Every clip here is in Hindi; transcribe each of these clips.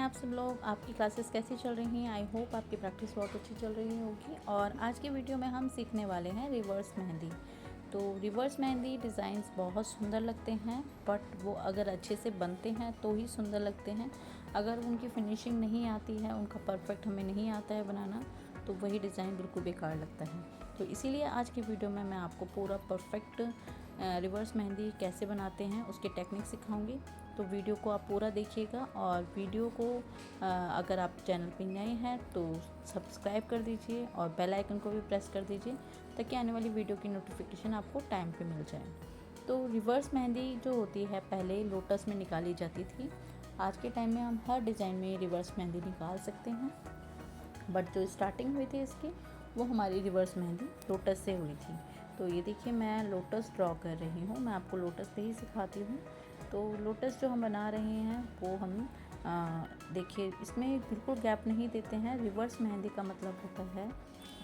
आप सब लोग। आपकी क्लासेस कैसी चल रही हैं? आई होप आपकी प्रैक्टिस बहुत अच्छी चल रही होगी। और आज के वीडियो में हम सीखने वाले हैं रिवर्स मेहंदी। तो रिवर्स मेहंदी डिज़ाइंस बहुत सुंदर लगते हैं, बट वो अगर अच्छे से बनते हैं तो ही सुंदर लगते हैं। अगर उनकी फिनिशिंग नहीं आती है, उनका परफेक्ट हमें नहीं आता है बनाना, तो वही डिज़ाइन बिल्कुल बेकार लगता है। तो इसीलिए आज की वीडियो में मैं आपको पूरा परफेक्ट रिवर्स मेहंदी कैसे बनाते हैं उसके टेक्निक सिखाऊंगी। तो वीडियो को आप पूरा देखिएगा, और वीडियो को अगर आप चैनल पर नए हैं तो सब्सक्राइब कर दीजिए और बेल आइकन को भी प्रेस कर दीजिए, ताकि आने वाली वीडियो की नोटिफिकेशन आपको टाइम पे मिल जाए। तो रिवर्स मेहंदी जो होती है पहले लोटस में निकाली जाती थी। आज के टाइम में हम हर डिज़ाइन में रिवर्स मेहंदी निकाल सकते हैं, बट जो स्टार्टिंग हुई थी इसकी, वो हमारी रिवर्स मेहंदी लोटस से हुई थी। तो ये देखिए, मैं लोटस ड्रॉ कर रही हूँ। मैं आपको लोटस पे ही सिखाती हूँ। तो लोटस जो हम बना रहे हैं वो हम देखिए, इसमें बिल्कुल गैप नहीं देते हैं। रिवर्स मेहंदी का मतलब होता है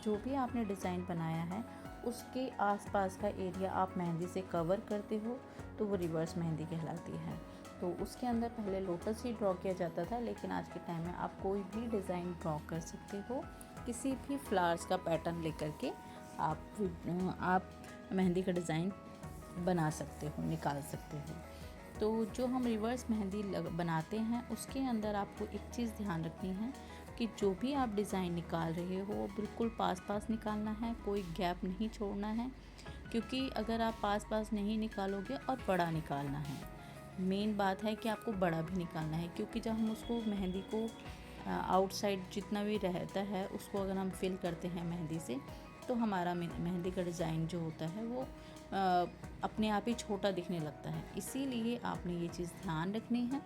जो भी आपने डिज़ाइन बनाया है उसके आसपास का एरिया आप मेहंदी से कवर करते हो, तो वो रिवर्स मेहंदी कहलाती है। तो उसके अंदर पहले लोटस ही ड्रॉ किया जाता था, लेकिन आज के टाइम में आप कोई भी डिज़ाइन ड्रॉ कर सकते हो। किसी भी फ्लावर्स का पैटर्न लेकर के आप मेहंदी का डिज़ाइन बना सकते हो, निकाल सकते हो। तो जो हम रिवर्स मेहंदी बनाते हैं उसके अंदर आपको एक चीज़ ध्यान रखनी है कि जो भी आप डिज़ाइन निकाल रहे हो बिल्कुल पास पास निकालना है, कोई गैप नहीं छोड़ना है। क्योंकि अगर आप पास पास नहीं निकालोगे और बड़ा निकालना है, मेन बात है कि आपको बड़ा भी निकालना है। क्योंकि जब हम उसको मेहंदी को आउटसाइड जितना भी रहता है उसको अगर हम फिल करते हैं मेहंदी से, तो हमारा मेहंदी का डिज़ाइन जो होता है वो अपने आप ही छोटा दिखने लगता है। इसीलिए आपने ये चीज़ ध्यान रखनी है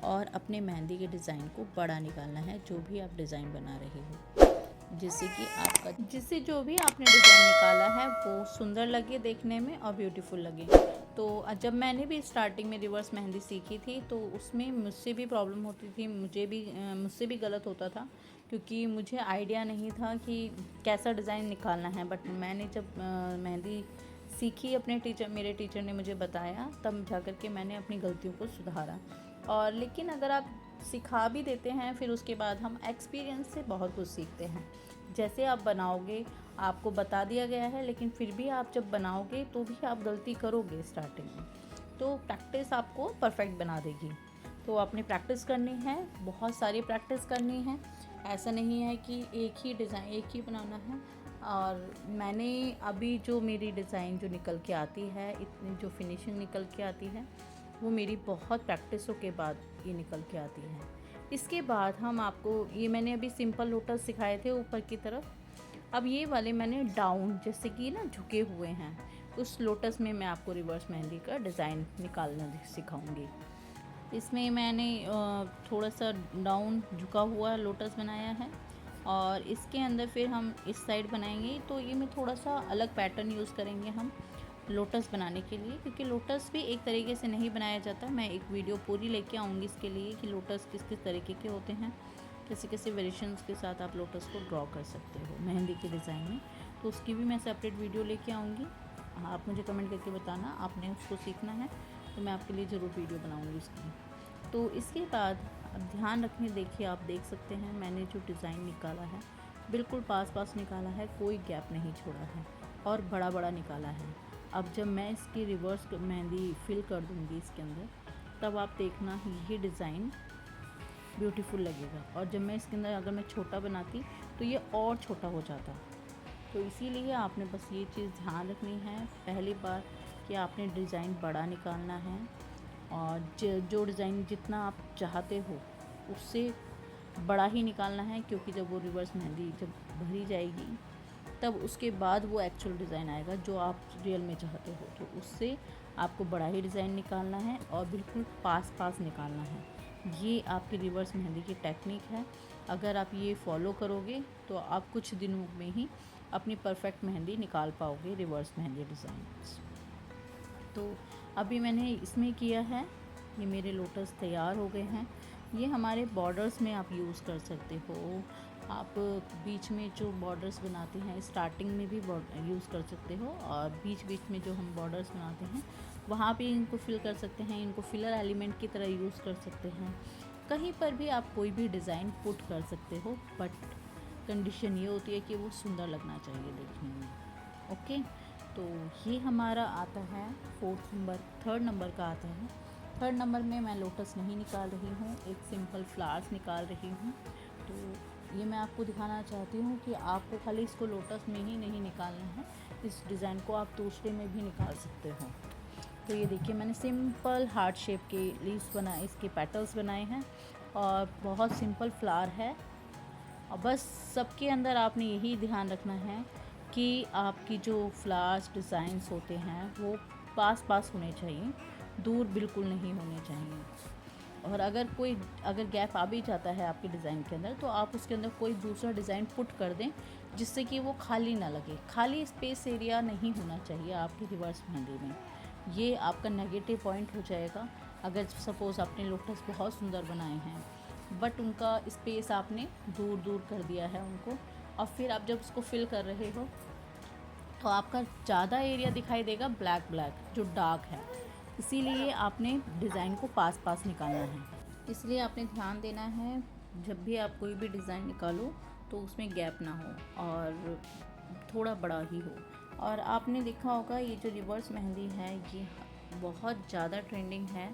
और अपने मेहंदी के डिज़ाइन को बड़ा निकालना है, जो भी आप डिज़ाइन बना रहे हो, जिससे जो भी आपने डिज़ाइन निकाला है वो सुंदर लगे देखने में और ब्यूटीफुल लगे। तो जब मैंने भी स्टार्टिंग में रिवर्स मेहंदी सीखी थी तो उसमें मुझसे भी प्रॉब्लम होती थी, मुझसे भी गलत होता था, क्योंकि मुझे आइडिया नहीं था कि कैसा डिज़ाइन निकालना है। बट मैंने जब मेहंदी सीखी, मेरे टीचर ने मुझे बताया, तब जा कर के मैंने अपनी गलतियों को सुधारा। और लेकिन अगर आप सिखा भी देते हैं, फिर उसके बाद हम एक्सपीरियंस से बहुत कुछ सीखते हैं। जैसे आप बनाओगे, आपको बता दिया गया है, लेकिन फिर भी आप जब बनाओगे तो भी आप गलती करोगे स्टार्टिंग में, तो प्रैक्टिस आपको परफेक्ट बना देगी। तो आपने प्रैक्टिस करनी है, बहुत सारी प्रैक्टिस करनी है। ऐसा नहीं है कि एक ही डिज़ाइन एक ही बनाना है। और मैंने अभी जो मेरी डिज़ाइन जो निकल के आती है, इतनी जो फिनिशिंग निकल के आती है, वो मेरी बहुत प्रैक्टिसों के बाद ये निकल के आती है। इसके बाद हम आपको, ये मैंने अभी सिंपल लोटस सिखाए थे ऊपर की तरफ, अब ये वाले मैंने डाउन जैसे कि ना झुके हुए हैं, उस लोटस में मैं आपको रिवर्स मेहंदी का डिज़ाइन निकालना सिखाऊंगी। इसमें मैंने थोड़ा सा डाउन झुका हुआ लोटस बनाया है, और इसके अंदर फिर हम इस साइड बनाएंगे। तो ये मैं थोड़ा सा अलग पैटर्न यूज़ करेंगे हम लोटस बनाने के लिए, क्योंकि लोटस भी एक तरीके से नहीं बनाया जाता। मैं एक वीडियो पूरी लेके आऊँगी इसके लिए कि लोटस किस किस तरीके के होते हैं, कैसे कैसे वेरिएशंस के साथ आप लोटस को ड्रॉ कर सकते हो मेहंदी के डिज़ाइन में। तो उसकी भी मैं सेपरेट वीडियो लेके आऊँगी। आप मुझे कमेंट करके बताना आपने उसको सीखना है, तो मैं आपके लिए ज़रूर वीडियो बनाऊँगी उसकी। तो इसके बाद अब ध्यान रखने, देखिए आप देख सकते हैं मैंने जो डिज़ाइन निकाला है बिल्कुल पास पास निकाला है, कोई गैप नहीं छोड़ा है और बड़ा बड़ा निकाला है। अब जब मैं इसकी रिवर्स मेहंदी फिल कर दूँगी इसके अंदर, तब आप देखना ये डिज़ाइन ब्यूटीफुल लगेगा। और जब मैं इसके अंदर अगर मैं छोटा बनाती तो ये और छोटा हो जाता। तो इसीलिए आपने बस ये चीज़ ध्यान रखनी है पहली बार कि आपने डिज़ाइन बड़ा निकालना है, और जो डिज़ाइन जितना आप चाहते हो उससे बड़ा ही निकालना है। क्योंकि जब वो रिवर्स मेहंदी जब भरी जाएगी, तब उसके बाद वो एक्चुअल डिज़ाइन आएगा जो आप रियल में चाहते हो। तो उससे आपको बड़ा ही डिज़ाइन निकालना है और बिल्कुल पास पास निकालना है। ये आपकी रिवर्स मेहंदी की टेक्निक है। अगर आप ये फॉलो करोगे तो आप कुछ दिनों में ही अपनी परफेक्ट मेहंदी निकाल पाओगे, रिवर्स मेहंदी डिज़ाइन। तो अभी मैंने इसमें किया है, ये मेरे लोटस तैयार हो गए हैं। ये हमारे बॉर्डर्स में आप यूज़ कर सकते हो। आप बीच में जो बॉर्डर्स बनाते हैं, स्टार्टिंग में भी यूज़ कर सकते हो, और बीच बीच में जो हम बॉर्डर्स बनाते हैं वहाँ पे इनको फिल कर सकते हैं। इनको फिलर एलिमेंट की तरह यूज़ कर सकते हैं। कहीं पर भी आप कोई भी डिज़ाइन पुट कर सकते हो, बट कंडीशन ये होती है कि वो सुंदर लगना चाहिए देखने में। ओके, तो ये हमारा आता है थर्ड नंबर का आता है। थर्ड नंबर में मैं लोटस नहीं निकाल रही हूँ, एक सिंपल फ्लावर्स निकाल रही हूँ। तो ये मैं आपको दिखाना चाहती हूँ कि आपको खाली इसको लोटस में ही नहीं निकालना है, इस डिज़ाइन को आप दूसरे में भी निकाल सकते हो। तो ये देखिए, मैंने सिंपल हार्ट शेप के लीव्स बनाए, इसके पेटल्स बनाए हैं और बहुत सिंपल फ्लावर है। और बस सबके अंदर आपने यही ध्यान रखना है कि आपकी जो फ्लावर्स डिज़ाइंस होते हैं वो पास पास होने चाहिए, दूर बिल्कुल नहीं होने चाहिए। और अगर गैप आ भी जाता है आपके डिज़ाइन के अंदर, तो आप उसके अंदर कोई दूसरा डिज़ाइन पुट कर दें जिससे कि वो खाली ना लगे। खाली स्पेस एरिया नहीं होना चाहिए आपकी रिवर्स मेहंदी में, ये आपका नेगेटिव पॉइंट हो जाएगा। अगर सपोज़ आपने लोटस बहुत सुंदर बनाए हैं बट उनका स्पेस आपने दूर दूर कर दिया है उनको, और फिर आप जब उसको फिल कर रहे हो तो आपका ज़्यादा एरिया दिखाई देगा ब्लैक जो डार्क है। इसीलिए आपने डिज़ाइन को पास पास निकालना है। इसलिए आपने ध्यान देना है, जब भी आप कोई भी डिज़ाइन निकालो तो उसमें गैप ना हो और थोड़ा बड़ा ही हो। और आपने देखा होगा ये जो रिवर्स मेहंदी है ये बहुत ज़्यादा ट्रेंडिंग है।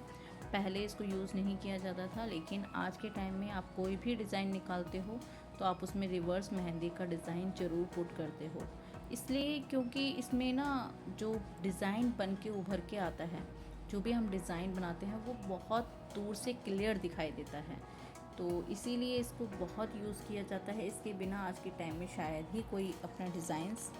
पहले इसको यूज़ नहीं किया जाता था, लेकिन आज के टाइम में आप कोई भी डिज़ाइन निकालते हो तो आप उसमें रिवर्स मेहंदी का डिज़ाइन ज़रूर पुट करते हो। इसलिए क्योंकि इसमें ना जो डिज़ाइन बन के उभर के आता है, जो भी हम डिज़ाइन बनाते हैं वो बहुत दूर से क्लियर दिखाई देता है। तो इसीलिए इसको बहुत यूज़ किया जाता है। इसके बिना आज के टाइम में शायद ही कोई अपना डिज़ाइंस,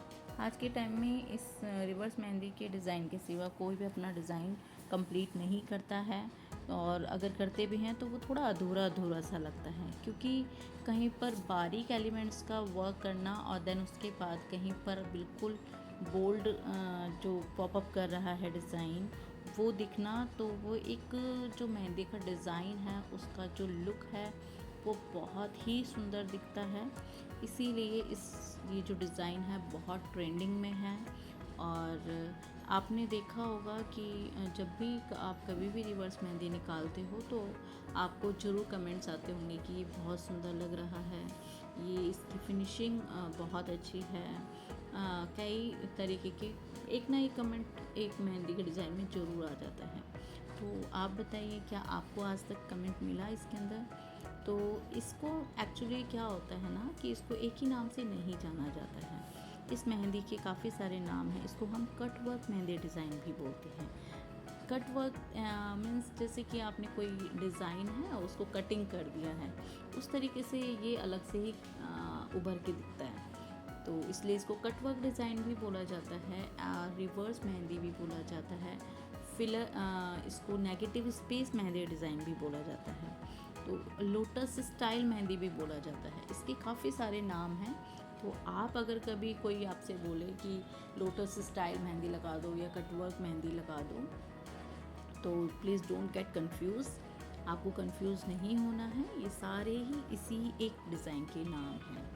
आज के टाइम में इस रिवर्स मेहंदी के डिज़ाइन के सिवा कोई भी अपना डिज़ाइन कंप्लीट नहीं करता है। और अगर करते भी हैं तो वो थोड़ा अधूरा अधूरा सा लगता है, क्योंकि कहीं पर बारीक एलिमेंट्स का वर्क करना और देन उसके बाद कहीं पर बिल्कुल बोल्ड जो पॉपअप कर रहा है डिज़ाइन वो दिखना, तो वो एक जो मेहंदी का डिज़ाइन है उसका जो लुक है वो बहुत ही सुंदर दिखता है। इसीलिए ये जो डिज़ाइन है बहुत ट्रेंडिंग में है। और आपने देखा होगा कि जब भी आप कभी भी रिवर्स मेहंदी निकालते हो तो आपको ज़रूर कमेंट्स आते होंगे कि ये बहुत सुंदर लग रहा है, ये इसकी फिनिशिंग बहुत अच्छी है। कई तरीके के एक ना एक कमेंट एक मेहंदी के डिज़ाइन में ज़रूर आ जाता है। तो आप बताइए, क्या आपको आज तक कमेंट मिला इसके अंदर? तो इसको एक्चुअली क्या होता है ना कि इसको एक ही नाम से नहीं जाना जाता है। इस मेहंदी के काफ़ी सारे नाम हैं। इसको हम कट वर्क मेहंदी डिज़ाइन भी बोलते हैं। कट वर्क मीन्स जैसे कि आपने कोई डिज़ाइन है उसको कटिंग कर दिया है, उस तरीके से ये अलग से ही उभर के दिखता है। तो इसलिए इसको कट वर्क डिज़ाइन भी बोला जाता है, रिवर्स मेहंदी भी बोला जाता है, फिलर इसको नेगेटिव स्पेस मेहंदी डिज़ाइन भी बोला जाता है, तो लोटस स्टाइल मेहंदी भी बोला जाता है। इसके काफ़ी सारे नाम हैं। तो आप अगर कभी कोई आपसे बोले कि लोटस स्टाइल मेहंदी लगा दो या कटवर्क मेहंदी लगा दो, तो प्लीज़ डोंट गेट कंफ्यूज। आपको कंफ्यूज नहीं होना है, ये सारे ही इसी एक डिज़ाइन के नाम हैं।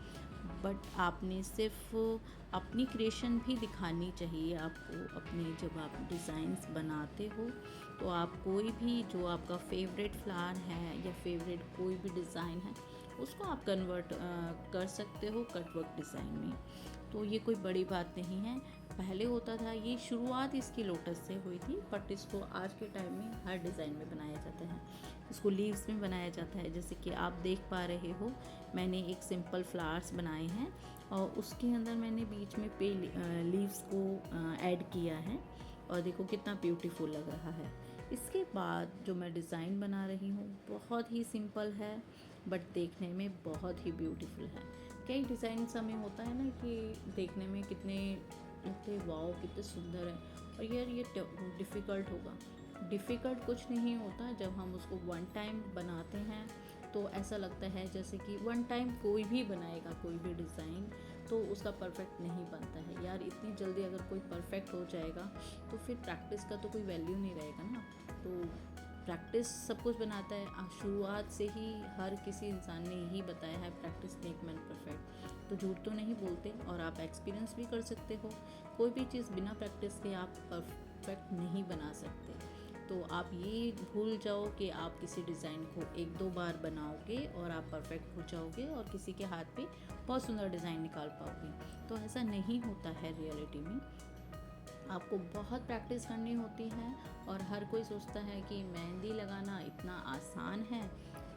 बट आपने सिर्फ अपनी क्रिएशन भी दिखानी चाहिए आपको अपने, जब आप डिज़ाइंस बनाते हो तो आप कोई भी जो आपका फेवरेट फ्लावर है या फेवरेट कोई भी डिज़ाइन है उसको आप कन्वर्ट कर सकते हो कटवर्क डिज़ाइन में। तो ये कोई बड़ी बात नहीं है। पहले होता था, ये शुरुआत इसकी लोटस से हुई थी, बट इसको आज के टाइम में हर डिज़ाइन में बनाया जाता है। इसको लीव्स में बनाया जाता है, जैसे कि आप देख पा रहे हो मैंने एक सिंपल फ्लावर्स बनाए हैं और उसके अंदर मैंने बीच में लीव्स को ऐड किया है और देखो कितना ब्यूटीफुल लग रहा है। इसके बाद जो मैं डिज़ाइन बना रही हूँ बहुत ही सिंपल है बट देखने में बहुत ही ब्यूटीफुल है। कई डिज़ाइन हमें होता है ना कि देखने में कितने वाओ कितने सुंदर है, और यार ये डिफ़िकल्ट होगा। डिफ़िकल्ट कुछ नहीं होता, जब हम उसको वन टाइम बनाते हैं तो ऐसा लगता है जैसे कि वन टाइम कोई भी बनाएगा कोई भी डिज़ाइन तो उसका परफेक्ट नहीं बनता है। यार इतनी जल्दी अगर कोई परफेक्ट हो जाएगा तो फिर प्रैक्टिस का तो कोई वैल्यू नहीं रहेगा ना। तो प्रैक्टिस सब कुछ बनाता है, शुरुआत से ही हर किसी इंसान ने यही बताया है, प्रैक्टिस मेक मैन परफेक्ट। तो झूठ तो नहीं बोलते, और आप एक्सपीरियंस भी कर सकते हो, कोई भी चीज़ बिना प्रैक्टिस के आप परफेक्ट नहीं बना सकते। तो आप ये भूल जाओ कि आप किसी डिज़ाइन को 1-2 बार बनाओगे और आप परफेक्ट हो जाओगे और किसी के हाथ पे बहुत सुंदर डिज़ाइन निकाल पाओगे। तो ऐसा नहीं होता है रियलिटी में। आपको बहुत प्रैक्टिस करनी होती है और हर कोई सोचता है कि मेहंदी लगाना इतना आसान है,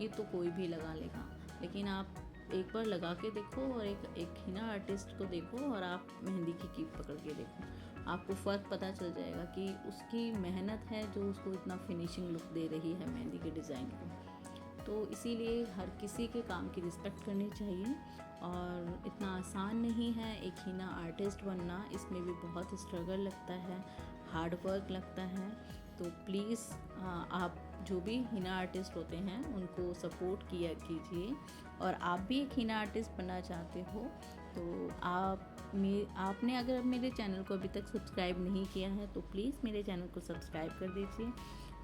ये तो कोई भी लगा लेगा। लेकिन आप एक बार लगा के देखो और एक हिना आर्टिस्ट को देखो और आप मेहंदी की कीप पकड़ के देखो, आपको फ़र्क पता चल जाएगा कि उसकी मेहनत है जो उसको इतना फिनिशिंग लुक दे रही है मेहंदी के डिज़ाइन को। तो इसीलिए हर किसी के काम की रिस्पेक्ट करनी चाहिए और इतना आसान नहीं है एक हिना आर्टिस्ट बनना, इसमें भी बहुत स्ट्रगल लगता है, हार्ड वर्क लगता है। तो प्लीज़ आप जो भी हिना आर्टिस्ट होते हैं उनको सपोर्ट किया कीजिए और आप भी एक हिना आर्टिस्ट बनना चाहते हो तो आपने अगर मेरे चैनल को अभी तक सब्सक्राइब नहीं किया है तो प्लीज़ मेरे चैनल को सब्सक्राइब कर दीजिए,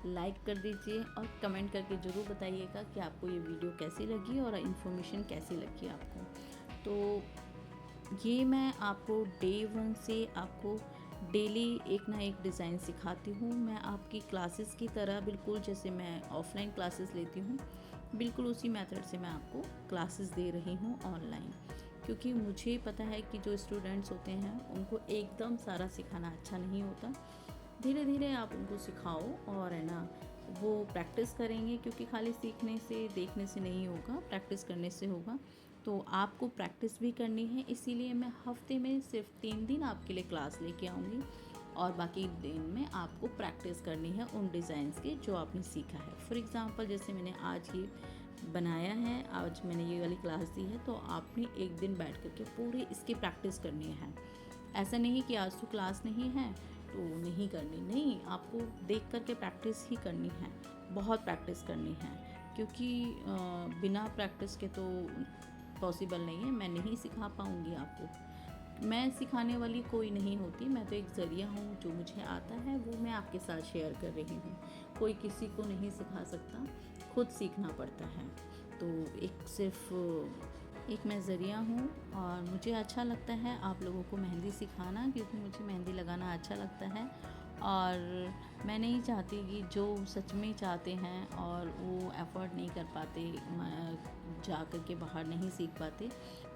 लाइक कर दीजिए और कमेंट करके ज़रूर बताइएगा कि आपको ये वीडियो कैसी लगी और इन्फॉर्मेशन कैसी लगी आपको। तो ये मैं आपको डे 1 से आपको डेली एक ना एक डिज़ाइन सिखाती हूँ। मैं आपकी क्लासेस की तरह बिल्कुल जैसे मैं ऑफलाइन क्लासेस लेती हूँ बिल्कुल उसी मेथड से मैं आपको क्लासेस दे रही हूँ ऑनलाइन, क्योंकि मुझे पता है कि जो स्टूडेंट्स होते हैं उनको एकदम सारा सिखाना अच्छा नहीं होता। धीरे धीरे आप उनको सिखाओ और है ना वो प्रैक्टिस करेंगे, क्योंकि खाली सीखने से देखने से नहीं होगा, प्रैक्टिस करने से होगा। तो आपको प्रैक्टिस भी करनी है, इसीलिए मैं हफ्ते में सिर्फ 3 दिन आपके लिए क्लास लेके आऊँगी और बाकी दिन में आपको प्रैक्टिस करनी है उन डिज़ाइंस की जो आपने सीखा है। फॉर एग्ज़ाम्पल जैसे मैंने आज ये बनाया है, आज मैंने ये वाली क्लास दी है, तो आपने एक दिन बैठ करके पूरी इसकी प्रैक्टिस करनी है। ऐसा नहीं कि आज तो क्लास नहीं है तो नहीं करनी, नहीं, आपको देख करके प्रैक्टिस ही करनी है, बहुत प्रैक्टिस करनी है, क्योंकि बिना प्रैक्टिस के तो पॉसिबल नहीं है। मैं नहीं सिखा पाऊँगी आपको, मैं सिखाने वाली कोई नहीं होती, मैं तो एक ज़रिया हूँ, जो मुझे आता है वो मैं आपके साथ शेयर कर रही हूँ। कोई किसी को नहीं सिखा सकता, खुद सीखना पड़ता है। तो एक मैं ज़रिया हूँ और मुझे अच्छा लगता है आप लोगों को मेहंदी सिखाना, क्योंकि मुझे मेहंदी लगाना अच्छा लगता है और मैं नहीं चाहती कि जो सच में चाहते हैं और वो एफ़र्ट नहीं कर पाते, जा कर के बाहर नहीं सीख पाते,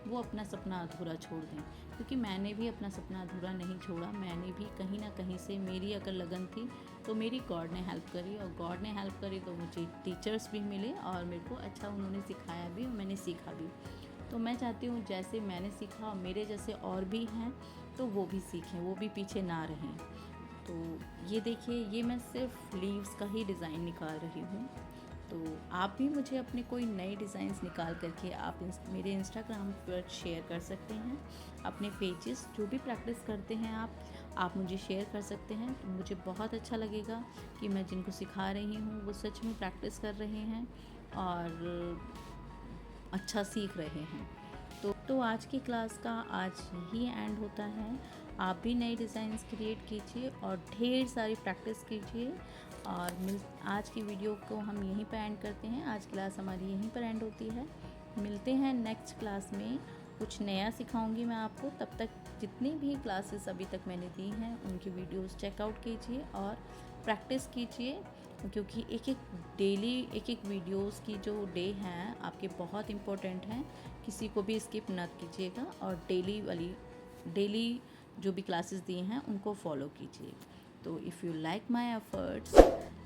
वो अपना सपना अधूरा छोड़ दें। क्योंकि मैंने भी अपना सपना अधूरा नहीं छोड़ा, मैंने भी कहीं ना कहीं से, मेरी अगर लगन थी तो मेरी गॉड ने हेल्प करी और गॉड ने हेल्प करी तो मुझे टीचर्स भी मिले और मेरे को अच्छा उन्होंने सिखाया भी और मैंने सीखा भी। तो मैं चाहती हूँ जैसे मैंने सीखा और मेरे जैसे और भी हैं तो वो भी सीखें, वो भी पीछे ना रहें। तो ये देखिए, ये मैं सिर्फ लीव्स का ही डिज़ाइन निकाल रही हूँ। तो आप भी मुझे अपने कोई नए डिज़ाइंस निकाल करके आप मेरे इंस्टाग्राम पर शेयर कर सकते हैं। अपने पेजेस जो भी प्रैक्टिस करते हैं आप मुझे शेयर कर सकते हैं। तो मुझे बहुत अच्छा लगेगा कि मैं जिनको सिखा रही हूँ वो सच में प्रैक्टिस कर रहे हैं और अच्छा सीख रहे हैं। तो आज की क्लास का आज यही एंड होता है। आप भी नए डिज़ाइंस क्रिएट कीजिए और ढेर सारी प्रैक्टिस कीजिए और आज की वीडियो को हम यहीं पर एंड करते हैं। आज क्लास हमारी यहीं पर एंड होती है। मिलते हैं नेक्स्ट क्लास में, कुछ नया सिखाऊंगी मैं आपको। तब तक जितनी भी क्लासेस अभी तक मैंने दी हैं उनकी वीडियोस चेकआउट कीजिए और प्रैक्टिस कीजिए, क्योंकि एक एक वीडियोस की जो डे हैं आपके बहुत इम्पोर्टेंट हैं। किसी को भी स्किप ना कीजिएगा और डेली जो भी क्लासेस दिए हैं उनको फॉलो कीजिए। तो if you like my efforts,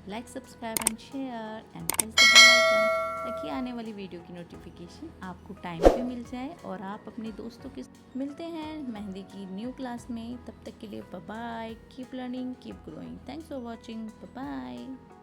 like, subscribe and share and press the bell icon, ताकि आने वाली वीडियो की नोटिफिकेशन आपको टाइम पे मिल जाए और आप अपने दोस्तों के मिलते हैं मेहंदी की न्यू क्लास में। तब तक के लिए bye bye, keep learning, keep growing. Thanks for watching, bye bye.